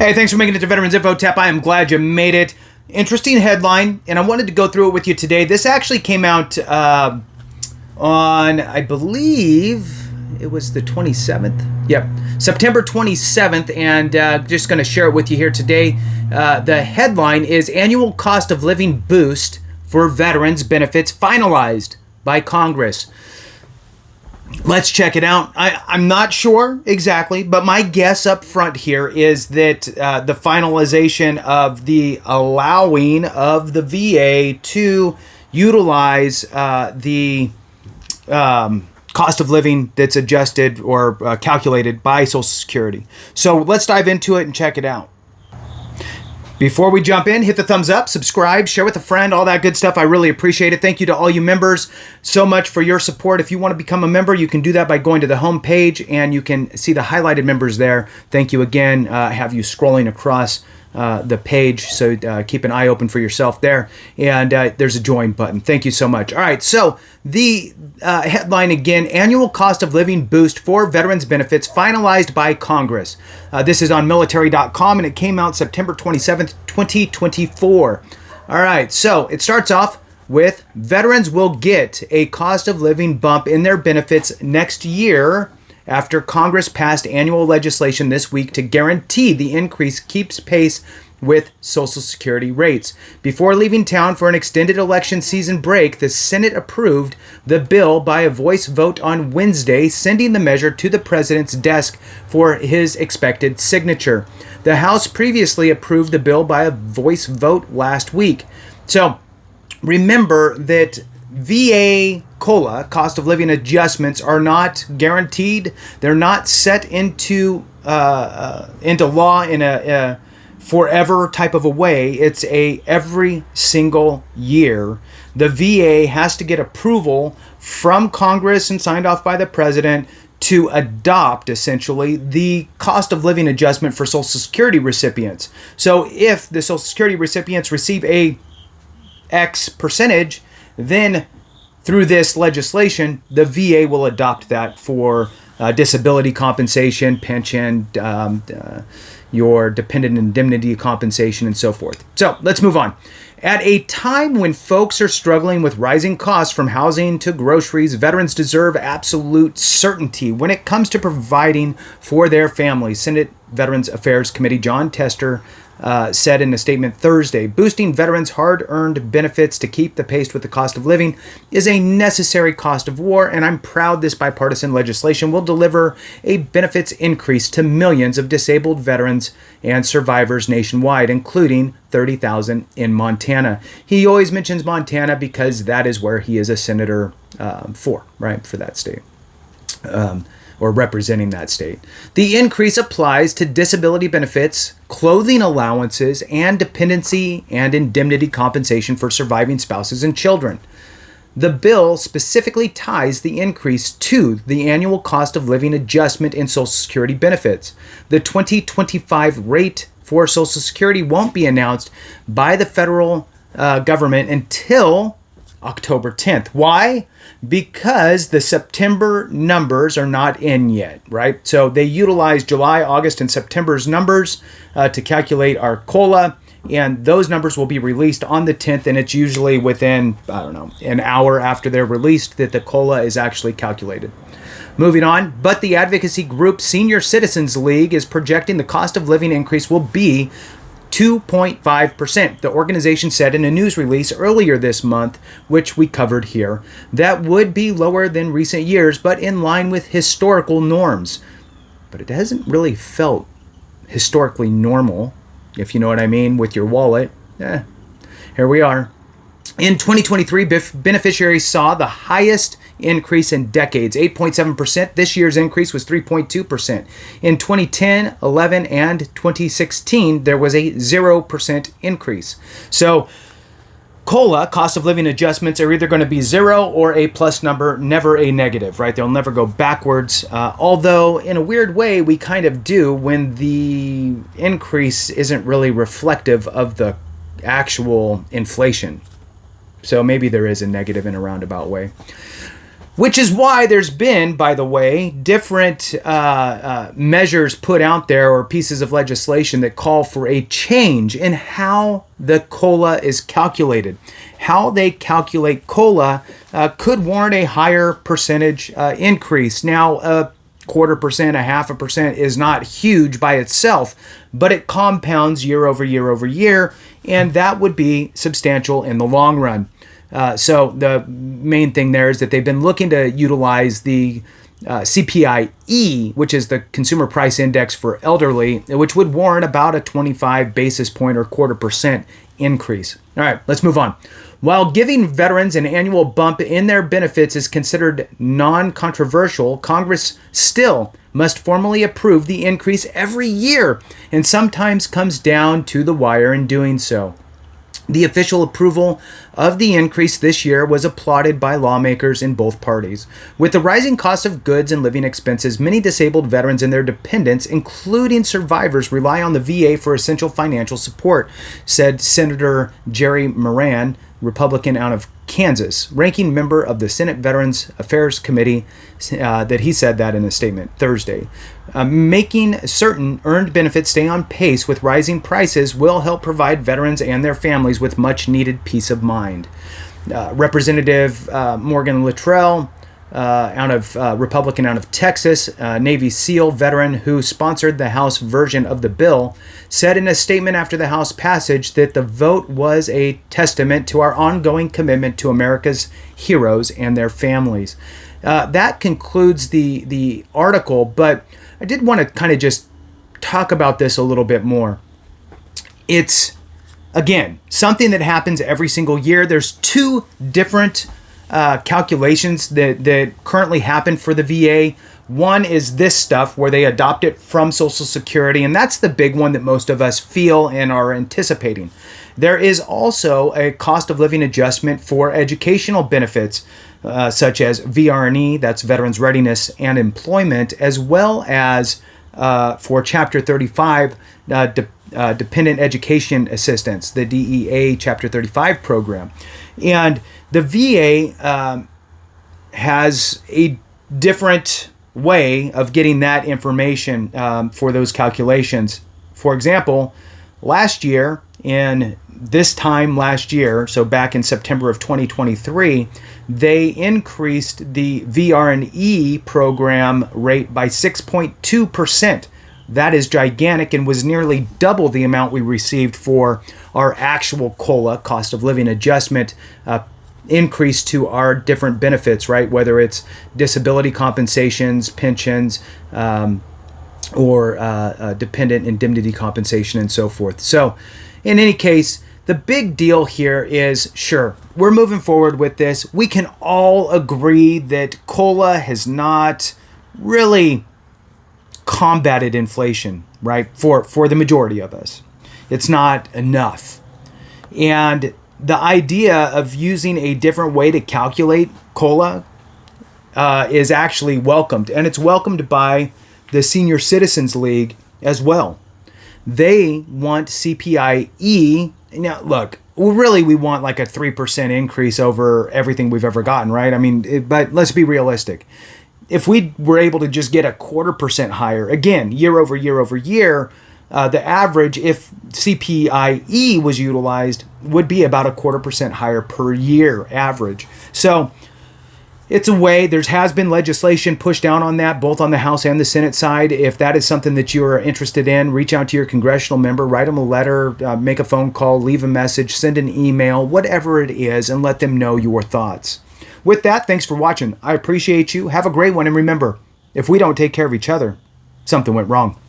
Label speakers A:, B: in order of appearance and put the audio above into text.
A: Hey, thanks for making it to Veterans Info Tap. I am glad you made it. Interesting headline, and I wanted to go through it with you today. This actually came out on, I believe, it was the 27th. Yep, September 27th, and just going to share it with you here today. The headline is Annual Cost of Living Boost for Veterans Benefits Finalized by Congress. Let's check it out. I'm not sure exactly, but my guess up front here is that the finalization of the allowing of the VA to utilize the cost of living that's adjusted or calculated by Social Security. So let's dive into it and check it out. Before we jump in, hit the thumbs up, subscribe, share with a friend, all that good stuff. I really appreciate it. Thank you to all you members so much for your support. If you want to become a member, you can do that by going to the home page and you can see the highlighted members there. Thank you again. I have you scrolling across the page, so keep an eye open for yourself there. And there's a join button. Thank you so much. All right, so the headline again, Annual Cost of Living Boost for Veterans Benefits Finalized by Congress. This is on military.com and it came out September 27th, 2024. All right, so it starts off with veterans will get a cost of living bump in their benefits next year after Congress passed annual legislation this week to guarantee the increase keeps pace with Social Security rates. Before leaving town for an extended election season break, the Senate approved the bill by a voice vote on Wednesday, sending the measure to the president's desk for his expected signature. The House previously approved the bill by a voice vote last week. So remember that VA COLA, cost of living adjustments, are not guaranteed. They're not set into law in a forever type of a way. It's a every single year. The VA has to get approval from Congress and signed off by the president to adopt essentially the cost of living adjustment for Social Security recipients. So if the Social Security recipients receive a X percentage, then through this legislation, the VA will adopt that for disability compensation, pension, your dependent indemnity compensation, and so forth. So let's move on. At a time when folks are struggling with rising costs from housing to groceries, veterans deserve absolute certainty when it comes to providing for their families. Senate Veterans Affairs Committee John Tester said in a statement Thursday, boosting veterans' hard-earned benefits to keep the pace with the cost of living is a necessary cost of war, and I'm proud this bipartisan legislation will deliver a benefits increase to millions of disabled veterans and survivors nationwide, including 30,000 in Montana. He always mentions Montana because that is where he is a senator for that state. Or representing that state. The increase applies to disability benefits, clothing allowances, and dependency and indemnity compensation for surviving spouses and children. The bill specifically ties the increase to the annual cost of living adjustment in Social Security benefits. The 2025 rate for Social Security won't be announced by the federal government until October 10th. Why? Because the September numbers are not in yet, right? So they utilize July, August, and September's numbers to calculate our COLA, and those numbers will be released on the 10th, and it's usually within, an hour after they're released that the COLA is actually calculated. Moving on, but the advocacy group Senior Citizens League is projecting the cost of living increase will be 2.5%, the organization said in a news release earlier this month, which we covered here. That would be lower than recent years, but in line with historical norms. But it hasn't really felt historically normal, if you know what I mean, with your wallet. Here we are. In 2023, beneficiaries saw the highest increase in decades, 8.7%. This year's increase was 3.2%. In 2010, 11, and 2016, there was a 0% increase. So COLA, cost of living adjustments, are either going to be zero or a plus number, never a negative, right? They'll never go backwards. Although, in a weird way, we kind of do when the increase isn't really reflective of the actual inflation. So maybe there is a negative in a roundabout way. Which is why there's been, by the way, different measures put out there or pieces of legislation that call for a change in how the COLA is calculated. How they calculate COLA could warrant a higher percentage increase. Now, a 0.25%, 0.5% is not huge by itself, but it compounds year over year over year, and that would be substantial in the long run. So the main thing there is that they've been looking to utilize the CPIE, which is the Consumer Price Index for elderly, which would warrant about a 25 basis point or 0.25% increase. All right, let's move on. While giving veterans an annual bump in their benefits is considered non-controversial, Congress still must formally approve the increase every year and sometimes comes down to the wire in doing so. The official approval of the increase this year was applauded by lawmakers in both parties. With the rising cost of goods and living expenses, many disabled veterans and their dependents, including survivors, rely on the VA for essential financial support, said Senator Jerry Moran, Republican out of Kansas, ranking member of the Senate Veterans Affairs Committee, that he said that in a statement Thursday. Making certain earned benefits stay on pace with rising prices will help provide veterans and their families with much needed peace of mind. Representative Morgan Luttrell, Republican out of Texas, Navy SEAL veteran who sponsored the House version of the bill, said in a statement after the House passage that the vote was a testament to our ongoing commitment to America's heroes and their families. That concludes the article, but I did want to kind of just talk about this a little bit more. It's, again, something that happens every single year. There's two different calculations that currently happen for the VA. One is this stuff where they adopt it from Social Security, and that's the big one that most of us feel and are anticipating. There is also a cost of living adjustment for educational benefits, such as VRNE, that's Veterans Readiness and Employment, as well as for Chapter 35, Dependent Education Assistance, the DEA Chapter 35 program. And the VA has a different way of getting that information for those calculations. For example, last year, in this time last year, so back in September of 2023, they increased the VRNE program rate by 6.2%. That is gigantic and was nearly double the amount we received for our actual COLA, cost of living adjustment, increase to our different benefits, right? Whether it's disability compensations, pensions, or dependent indemnity compensation and so forth. So in any case, the big deal here is, sure, we're moving forward with this. We can all agree that COLA has not really combated inflation, right? For the majority of us. It's not enough. And the idea of using a different way to calculate COLA is actually welcomed. And it's welcomed by the Senior Citizens League as well. They want CPIE. Now, look, really, we want like a 3% increase over everything we've ever gotten, right? I mean, but let's be realistic. If we were able to just get a 0.25% higher, again, year over year over year, the average, if CPIE was utilized, would be about a 0.25% higher per year average. So it's a way. There has been legislation pushed down on that, both on the House and the Senate side. If that is something that you are interested in, reach out to your congressional member, write them a letter, make a phone call, leave a message, send an email, whatever it is, and let them know your thoughts. With that, thanks for watching. I appreciate you. Have a great one. And remember, if we don't take care of each other, something went wrong.